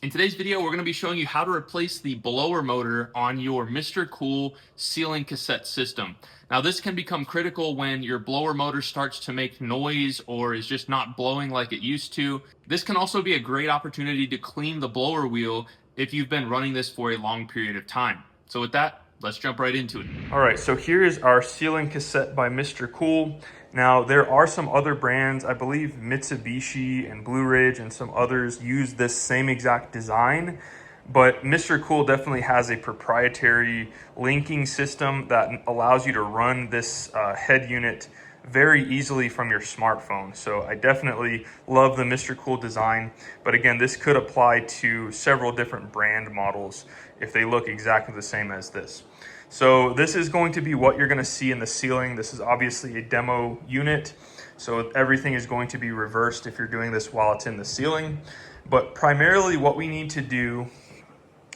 In today's video, we're going to be showing you how to replace the blower motor on your MrCool ceiling cassette system. Now, this can become critical when your blower motor starts to make noise or is just not blowing like it used to. This can also be a great opportunity to clean the blower wheel if you've been running this for a long period of time. So with that, let's jump right into it. All right, so here is our ceiling cassette by MrCool. Now, there are some other brands, I believe Mitsubishi and Blue Ridge and some others use this same exact design, but MrCool definitely has a proprietary linking system that allows you to run this head unit very easily from your smartphone. So I definitely love the MrCool design, but again, this could apply to several different brand models if they look exactly the same as this. So this is going to be what you're going to see in the ceiling. This is obviously a demo unit, so everything is going to be reversed if you're doing this while it's in the ceiling. But primarily what we need to do,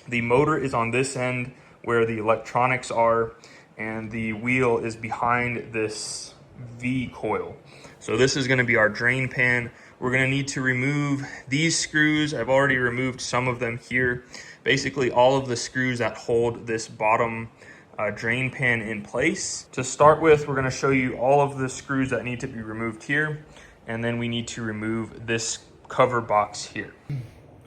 the motor is on this end where the electronics are, and the wheel is behind this V coil. So this is going to be our drain pan. We're going to need to remove these screws. I've already removed some of them here. Basically all of the screws that hold this bottom drain pan in place. To start with, we're going to show you all of the screws that need to be removed here, and then we need to remove this cover box here.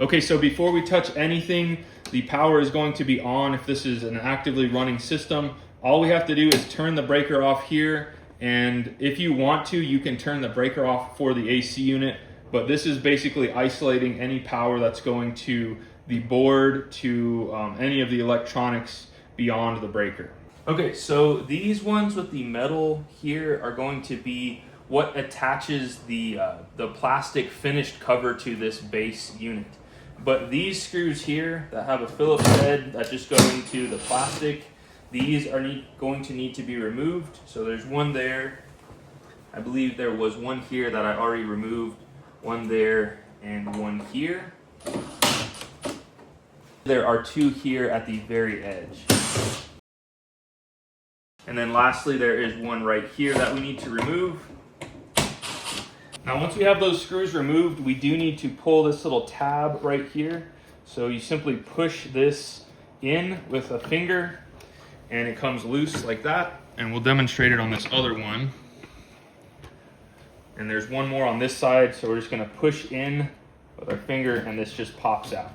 Okay, so before we touch anything, the power is going to be on if this is an actively running system. All we have to do is turn the breaker off here, and if you want to, you can turn the breaker off for the AC unit, but this is basically isolating any power that's going to the board, to any of the electronics beyond the breaker. Okay, so these ones with the metal here are going to be what attaches the plastic finished cover to this base unit. But these screws here that have a Phillips head that just go into the plastic, these are going to need to be removed. So there's one there. I believe there was one here that I already removed, one there, and one here. There are two here at the very edge. And then lastly, there is one right here that we need to remove. Now, once we have those screws removed, we do need to pull this little tab right here. So you simply push this in with a finger and it comes loose like that. And we'll demonstrate it on this other one. And there's one more on this side, so we're just gonna push in with our finger and this just pops out.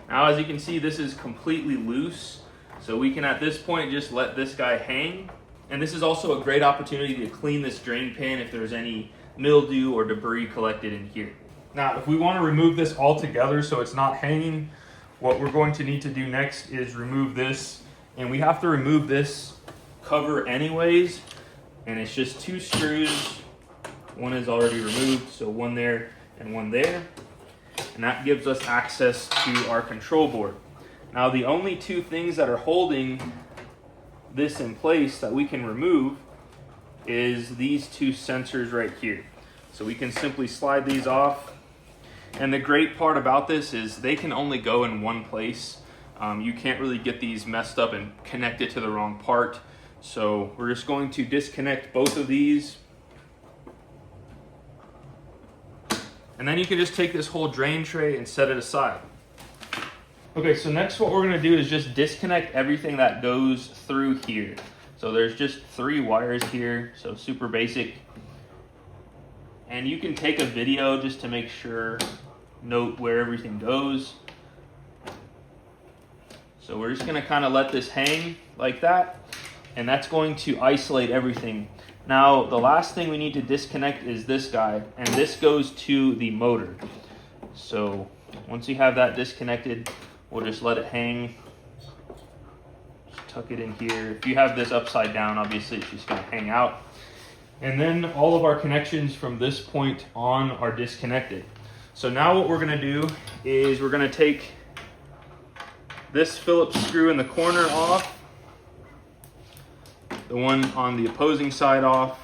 Now, as you can see, this is completely loose. So we can, at this point, just let this guy hang. And this is also a great opportunity to clean this drain pan if there's any mildew or debris collected in here. Now, if we want to remove this altogether so it's not hanging, what we're going to need to do next is remove this. And we have to remove this cover anyways. And it's just two screws. One is already removed, so one there and one there. And that gives us access to our control board. Now, the only two things that are holding this in place that we can remove is these two sensors right here. So we can simply slide these off. And the great part about this is they can only go in one place. You can't really get these messed up and connected to the wrong part. So we're just going to disconnect both of these. And then you can just take this whole drain tray and set it aside. Okay, so next what we're gonna do is just disconnect everything that goes through here. So there's just 3 wires here, so super basic. And you can take a video just to make sure, note where everything goes. So we're just gonna kind of let this hang like that, and that's going to isolate everything. Now, the last thing we need to disconnect is this guy, and this goes to the motor. So once you have that disconnected, we'll just let it hang. Just tuck it in here. If you have this upside down, obviously it's just gonna hang out. And then all of our connections from this point on are disconnected. So now what we're gonna do is we're gonna take this Phillips screw in the corner off, the one on the opposing side off.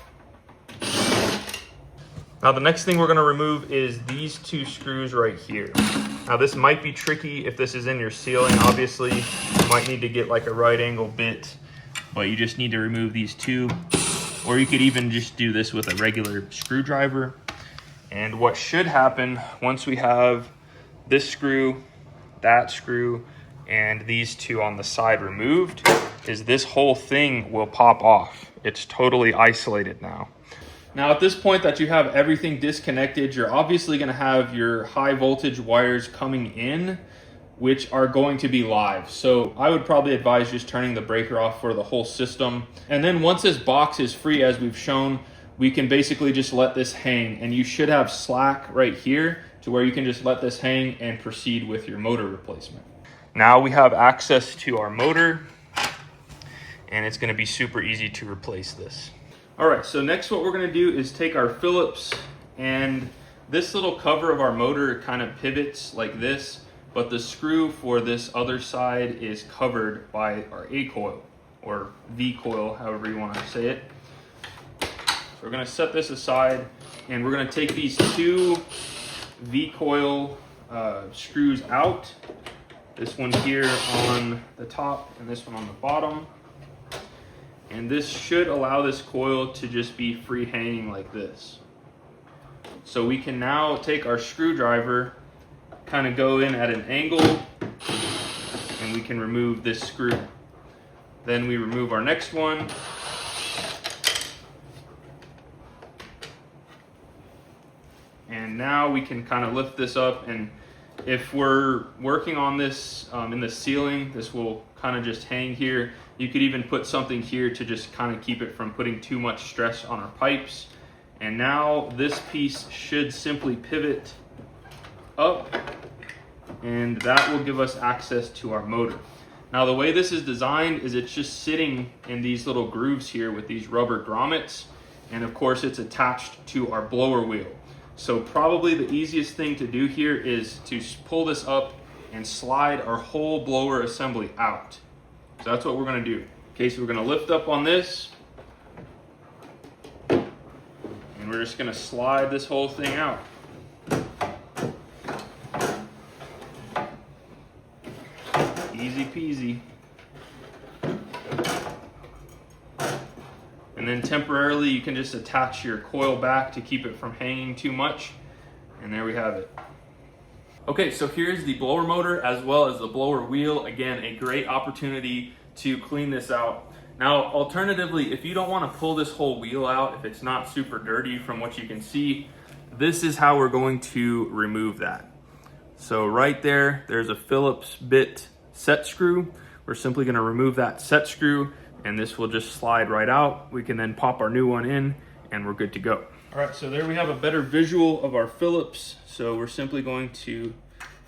Now the next thing we're gonna remove is these 2 screws right here. Now this might be tricky if this is in your ceiling. Obviously, you might need to get like a right angle bit, but you just need to remove these 2. Or you could even just do this with a regular screwdriver. And what should happen once we have this screw, that screw, and these two on the side removed, is this whole thing will pop off. It's totally isolated now. Now at this point that you have everything disconnected, you're obviously going to have your high voltage wires coming in, which are going to be live. So I would probably advise just turning the breaker off for the whole system. And then once this box is free, as we've shown, we can basically just let this hang, and you should have slack right here to where you can just let this hang and proceed with your motor replacement. Now we have access to our motor, and it's going to be super easy to replace this. All right, so next what we're going to do is take our Phillips, and this little cover of our motor kind of pivots like this, but the screw for this other side is covered by our A coil or V coil, however you want to say it. So we're going to set this aside, and we're going to take these two V coil screws out. This one here on the top and this one on the bottom. And this should allow this coil to just be free hanging like this. So we can now take our screwdriver, kind of go in at an angle, and we can remove this screw. Then we remove our next one. And now we can kind of lift this up, and if we're working on this in the ceiling, this will kind of just hang here. You could even put something here to just kind of keep it from putting too much stress on our pipes. And now this piece should simply pivot up, and that will give us access to our motor. Now the way this is designed is it's just sitting in these little grooves here with these rubber grommets, and of course it's attached to our blower wheel. So probably the easiest thing to do here is to pull this up and slide our whole blower assembly out. So that's what we're going to do. Okay, so we're going to lift up on this, and we're just going to slide this whole thing out. Easy peasy. And then temporarily you can just attach your coil back to keep it from hanging too much. And there we have it. Okay, so here's the blower motor as well as the blower wheel. Again, a great opportunity to clean this out. Now, alternatively, if you don't want to pull this whole wheel out, if it's not super dirty from what you can see, this is how we're going to remove that. So right there, there's a Phillips bit set screw. We're simply going to remove that set screw, and this will just slide right out. We can then pop our new one in, and we're good to go. All right, so there we have a better visual of our Phillips. So we're simply going to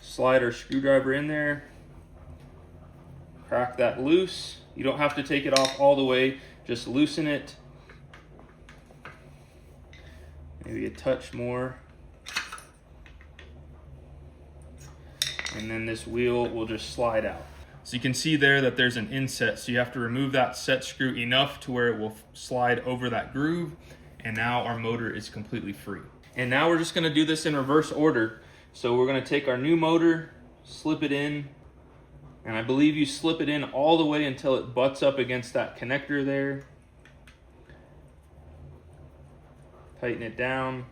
slide our screwdriver in there, crack that loose. You don't have to take it off all the way, just loosen it. Maybe a touch more. And then this wheel will just slide out. So you can see there that there's an inset, so you have to remove that set screw enough to where it will slide over that groove, and now our motor is completely free. And now we're just going to do this in reverse order. So we're going to take our new motor, slip it in, and I believe you slip it in all the way until it butts up against that connector there. Tighten it down,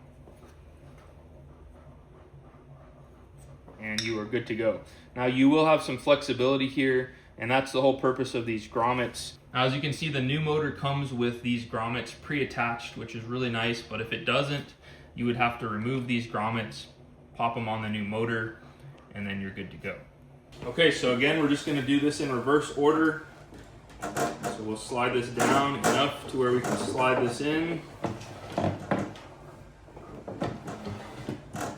and you are good to go. Now you will have some flexibility here, and that's the whole purpose of these grommets. Now as you can see, the new motor comes with these grommets pre-attached, which is really nice, but if it doesn't, you would have to remove these grommets, pop them on the new motor, and then you're good to go. Okay, so again, we're just going to do this in reverse order. So we'll slide this down enough to where we can slide this in.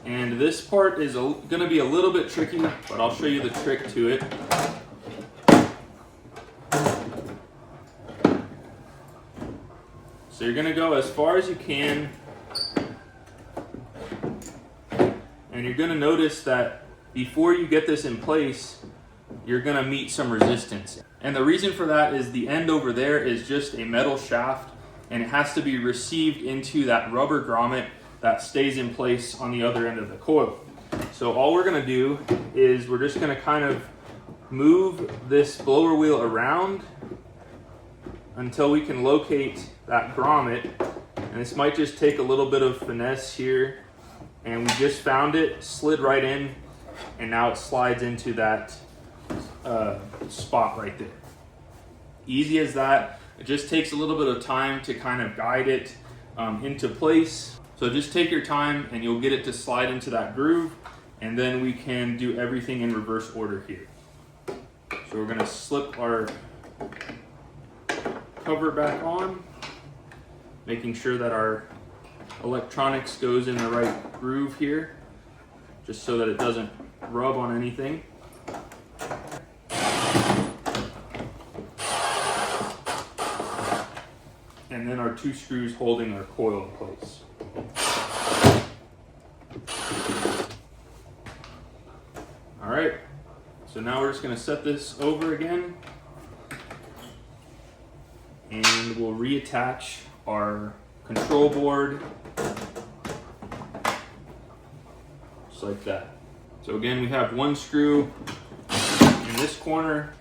And this part is going to be a little bit tricky, but I'll show you the trick to it. So you're going to go as far as you can, and you're going to notice that before you get this in place, you're going to meet some resistance. And the reason for that is the end over there is just a metal shaft, and it has to be received into that rubber grommet that stays in place on the other end of the coil. So all we're going to do is we're just going to kind of move this blower wheel around until we can locate that grommet. And this might just take a little bit of finesse here. And we just found it, slid right in. and now it slides into that spot right there. Easy as that. It just takes a little bit of time to kind of guide it into place. So just take your time and you'll get it to slide into that groove, and then we can do everything in reverse order here. So we're gonna slip our cover back on, making sure that our electronics goes in the right groove here, just so that it doesn't rub on anything. And then our 2 screws holding our coil in place. All right, so now we're just gonna set this over again, and we'll reattach our control board, just like that. So again, we have 1 screw in this corner,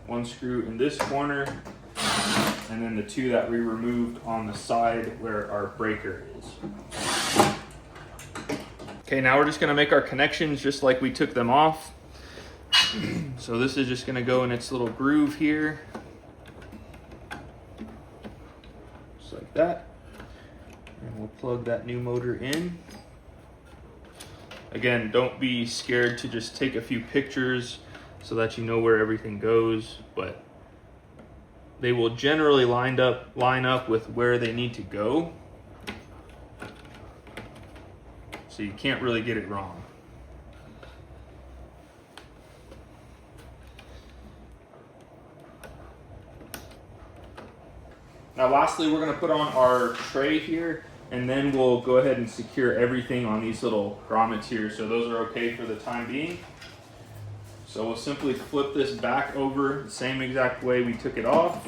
1 screw in this corner, and then the 2 that we removed on the side where our breaker is. Okay, now we're just gonna make our connections just like we took them off. So this is just gonna go in its little groove here, just like that. And we'll plug that new motor in. Again, don't be scared to just take a few pictures so that you know where everything goes, but they will generally line up with where they need to go. So you can't really get it wrong. Now lastly, we're gonna put on our tray here, and then we'll go ahead and secure everything on these little grommets here. So those are okay for the time being. So we'll simply flip this back over the same exact way we took it off.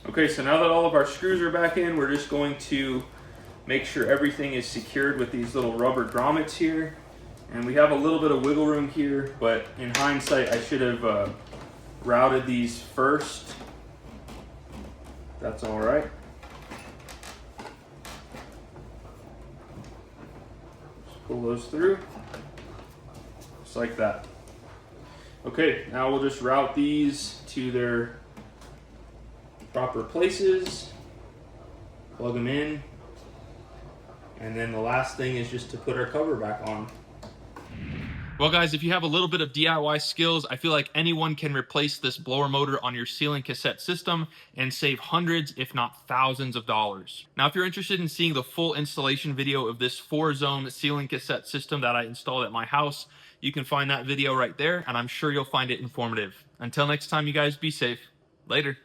Okay, so now that all of our screws are back in, we're just going to make sure everything is secured with these little rubber grommets here. And we have a little bit of wiggle room here, but in hindsight, I should have routed these first. That's all right. Just pull those through, just like that. Okay, now we'll just route these to their proper places, plug them in, and then the last thing is just to put our cover back on. Well guys, if you have a little bit of DIY skills, I feel like anyone can replace this blower motor on your ceiling cassette system and save hundreds, if not thousands of dollars. Now, if you're interested in seeing the full installation video of this 4-zone ceiling cassette system that I installed at my house, you can find that video right there, and I'm sure you'll find it informative. Until next time, you guys be safe. Later.